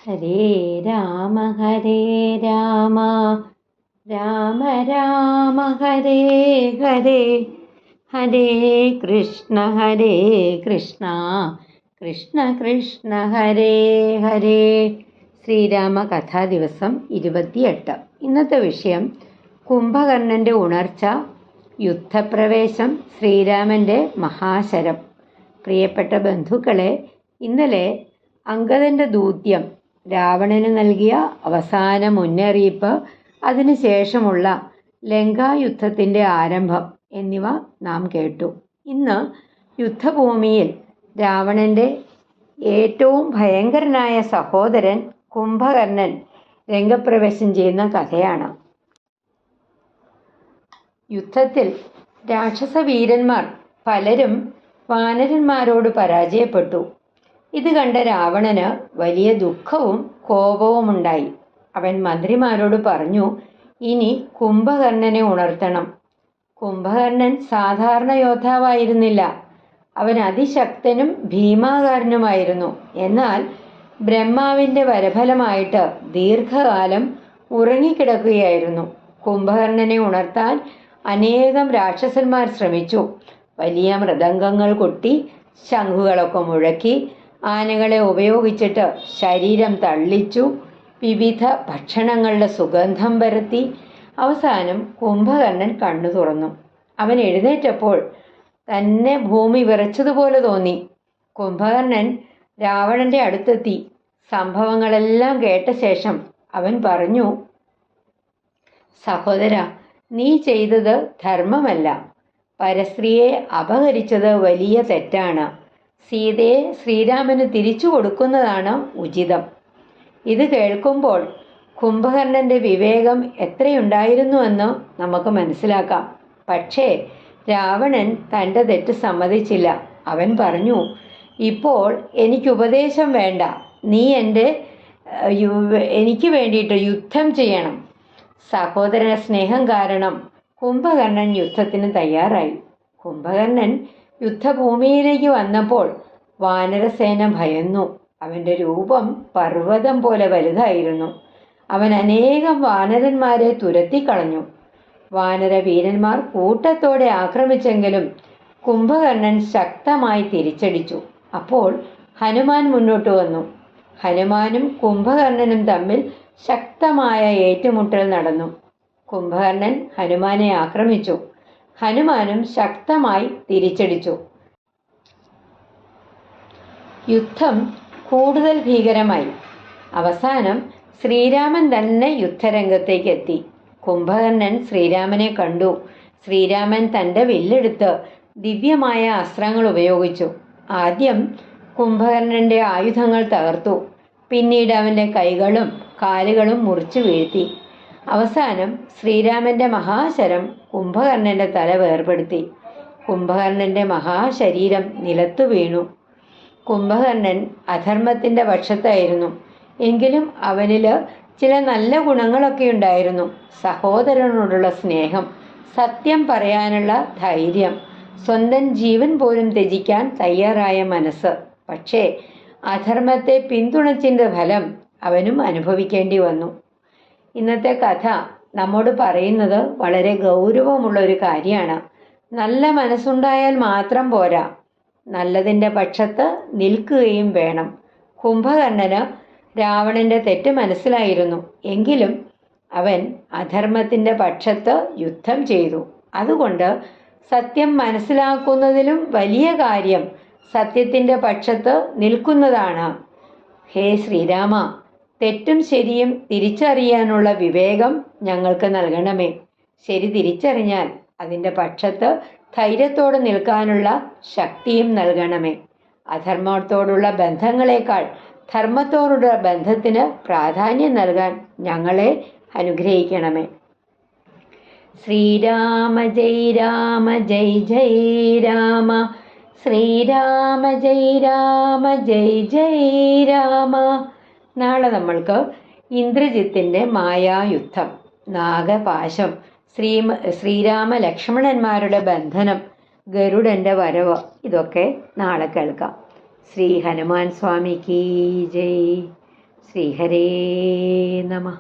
ഹരേ രാമ രാമ രാമ ഹരേ ഹരേ, ഹരേ കൃഷ്ണ കൃഷ്ണ കൃഷ്ണ ഹരേ ഹരേ. ശ്രീരാമ കഥാ ദിവസം 28. ഇന്നത്തെ വിഷയം കുംഭകർണൻ്റെ ഉണർച്ച, യുദ്ധപ്രവേശം, ശ്രീരാമൻ്റെ മഹാശരം. പ്രിയപ്പെട്ട ബന്ധുക്കളെ, ഇന്നലെ അംഗദൻ്റെ ദൂത്യം, രാവണന് നൽകിയ അവസാന മുന്നറിയിപ്പ്, അതിനുശേഷമുള്ള ലങ്കായുദ്ധത്തിൻ്റെ ആരംഭം എന്നിവ നാം കേട്ടു. ഇന്ന് യുദ്ധഭൂമിയിൽ രാവണൻ്റെ ഏറ്റവും ഭയങ്കരനായ സഹോദരൻ കുംഭകർണൻ രംഗപ്രവേശം ചെയ്യുന്ന കഥയാണ്. യുദ്ധത്തിൽ രാക്ഷസവീരന്മാർ പലരും വാനരന്മാരോട് പരാജയപ്പെട്ടു. ഇത് കണ്ട രാവണന് വലിയ ദുഃഖവും കോപവുമുണ്ടായി. അവൻ മന്ത്രിമാരോട് പറഞ്ഞു, ഇനി കുംഭകർണനെ ഉണർത്തണം. കുംഭകർണൻ സാധാരണ യോദ്ധാവായിരുന്നില്ല. അവൻ അതിശക്തനും ഭീമാകാരനുമായിരുന്നു. എന്നാൽ ബ്രഹ്മാവിൻ്റെ വരഫലമായിട്ട് ദീർഘകാലം ഉറങ്ങിക്കിടക്കുകയായിരുന്നു. കുംഭകർണനെ ഉണർത്താൻ അനേകം രാക്ഷസന്മാർ ശ്രമിച്ചു. വലിയ മൃദംഗങ്ങൾ കൊട്ടി, ശംഖുകളൊക്കെ മുഴക്കി, ആനകളെ ഉപയോഗിച്ചിട്ട് ശരീരം തള്ളിച്ചു, വിവിധ ഭക്ഷണങ്ങളുടെ സുഗന്ധം പരത്തി. അവസാനം കുംഭകർണൻ കണ്ണു തുറന്നു. അവൻ എഴുന്നേറ്റപ്പോൾ തന്നെ ഭൂമി വിറച്ചതുപോലെ തോന്നി. കുംഭകർണൻ രാവണന്റെ അടുത്തെത്തി. സംഭവങ്ങളെല്ലാം കേട്ട ശേഷം അവൻ പറഞ്ഞു, സഹോദര, നീ ചെയ്തത് ധർമ്മമല്ല. പരസ്ത്രീയെ അപഹരിച്ചത് വലിയ തെറ്റാണ്. സീതയെ ശ്രീരാമന് തിരിച്ചു കൊടുക്കുന്നതാണ് ഉചിതം. ഇത് കേൾക്കുമ്പോൾ കുംഭകർണൻ്റെ വിവേകം എത്രയുണ്ടായിരുന്നുവെന്ന് നമുക്ക് മനസ്സിലാക്കാം. പക്ഷേ രാവണൻ തൻ്റെ തെറ്റ് സമ്മതിച്ചില്ല. അവൻ പറഞ്ഞു, ഇപ്പോൾ എനിക്ക് ഉപദേശം വേണ്ട. നീ എനിക്ക് വേണ്ടിയിട്ട് യുദ്ധം ചെയ്യണം. സഹോദര സ്നേഹം കാരണം കുംഭകർണൻ യുദ്ധത്തിന് തയ്യാറായി. കുംഭകർണൻ യുദ്ധഭൂമിയിലേക്ക് വന്നപ്പോൾ വാനരസേന ഭയന്നു. അവൻ്റെ രൂപം പർവ്വതം പോലെ വലുതായിരുന്നു. അവൻ അനേകം വാനരന്മാരെ തുരത്തിക്കളഞ്ഞു. വാനര വീരന്മാർ കൂട്ടത്തോടെ ആക്രമിച്ചെങ്കിലും കുംഭകർണൻ ശക്തമായി തിരിച്ചടിച്ചു. അപ്പോൾ ഹനുമാൻ മുന്നോട്ട് വന്നു. ഹനുമാനും കുംഭകർണനും തമ്മിൽ ശക്തമായ ഏറ്റുമുട്ടൽ നടന്നു. കുംഭകർണൻ ഹനുമാനെ ആക്രമിച്ചു. ഹനുമാനും ശക്തമായി തിരിച്ചടിച്ചു. യുദ്ധം കൂടുതൽ ഭീകരമായി. അവസാനം ശ്രീരാമൻ തന്നെ യുദ്ധരംഗത്തേക്ക് എത്തി. കുംഭകർണൻ ശ്രീരാമനെ കണ്ടു. ശ്രീരാമൻ തൻ്റെ വില്ലെടുത്ത് ദിവ്യമായ അസ്ത്രങ്ങൾ ഉപയോഗിച്ചു. ആദ്യം കുംഭകർണൻ്റെ ആയുധങ്ങൾ തകർത്തു. പിന്നീട് അവൻ്റെ കൈകളും കാലുകളും മുറിച്ചു വീഴ്ത്തി. അവസാനം ശ്രീരാമൻ്റെ മഹാശരം കുംഭകർണൻ്റെ തല വേർപെടുത്തി. കുംഭകർണൻ്റെ മഹാശരീരം നിലത്തു വീണു. കുംഭകർണൻ അധർമ്മത്തിൻ്റെ പക്ഷത്തായിരുന്നു. എങ്കിലും അവനിൽ ചില നല്ല ഗുണങ്ങളൊക്കെ ഉണ്ടായിരുന്നു. സഹോദരനോടുള്ള സ്നേഹം, സത്യം പറയാനുള്ള ധൈര്യം, സ്വന്തം ജീവൻ പോലും ത്യജിക്കാൻ തയ്യാറായ മനസ്സ്. പക്ഷേ അധർമ്മത്തെ പിന്തുണച്ചതിൻ്റെ ഫലം അവനും അനുഭവിക്കേണ്ടി വന്നു. ഇന്നത്തെ കഥ നമ്മോട് പറയുന്നത് വളരെ ഗൗരവമുള്ള ഒരു കാര്യമാണ്. നല്ല മനസ്സുണ്ടായാൽ മാത്രം പോരാ, നല്ലതിൻ്റെ പക്ഷത്ത് നിൽക്കുകയും വേണം. കുംഭകർണന് രാവണൻ്റെ തെറ്റ് മനസ്സിലായിരുന്നു. എങ്കിലും അവൻ അധർമ്മത്തിൻ്റെ പക്ഷത്ത് യുദ്ധം ചെയ്തു. അതുകൊണ്ട് സത്യം മനസ്സിലാക്കുന്നതിലും വലിയ കാര്യം സത്യത്തിൻ്റെ പക്ഷത്ത് നിൽക്കുന്നതാണ്. ഹേ ശ്രീരാമ, തെറ്റും ശരിയും തിരിച്ചറിയാനുള്ള വിവേകം ഞങ്ങൾക്ക് നൽകണമേ. ശരി തിരിച്ചറിഞ്ഞാൽ അതിൻ്റെ പക്ഷത്ത് ധൈര്യത്തോടെ നിൽക്കാനുള്ള ശക്തിയും നൽകണമേ. അധർമ്മത്തോടുള്ള ബന്ധങ്ങളെക്കാൾ ധർമ്മത്തോടുള്ള ബന്ധത്തിന് പ്രാധാന്യം നൽകാൻ ഞങ്ങളെ അനുഗ്രഹിക്കണമേ. ശ്രീരാമ ജയ് രാമ ജയ് ജയ് രാമ, ശ്രീരാമ ജയ് രാമ ജയ് ജയ് രാമ. നാളെ നമ്മൾക്ക് ഇന്ദ്രജിത്തിൻ്റെ മായായുദ്ധം, നാഗപാശം, ശ്രീരാമ ലക്ഷ്മണന്മാരുടെ ബന്ധനം, ഗരുഡൻ്റെ വരവ്, ഇതൊക്കെ നാളെ കേൾക്കാം. ശ്രീ ഹനുമാൻ സ്വാമിക്ക് ജയ്. ശ്രീഹരേ നമഃ.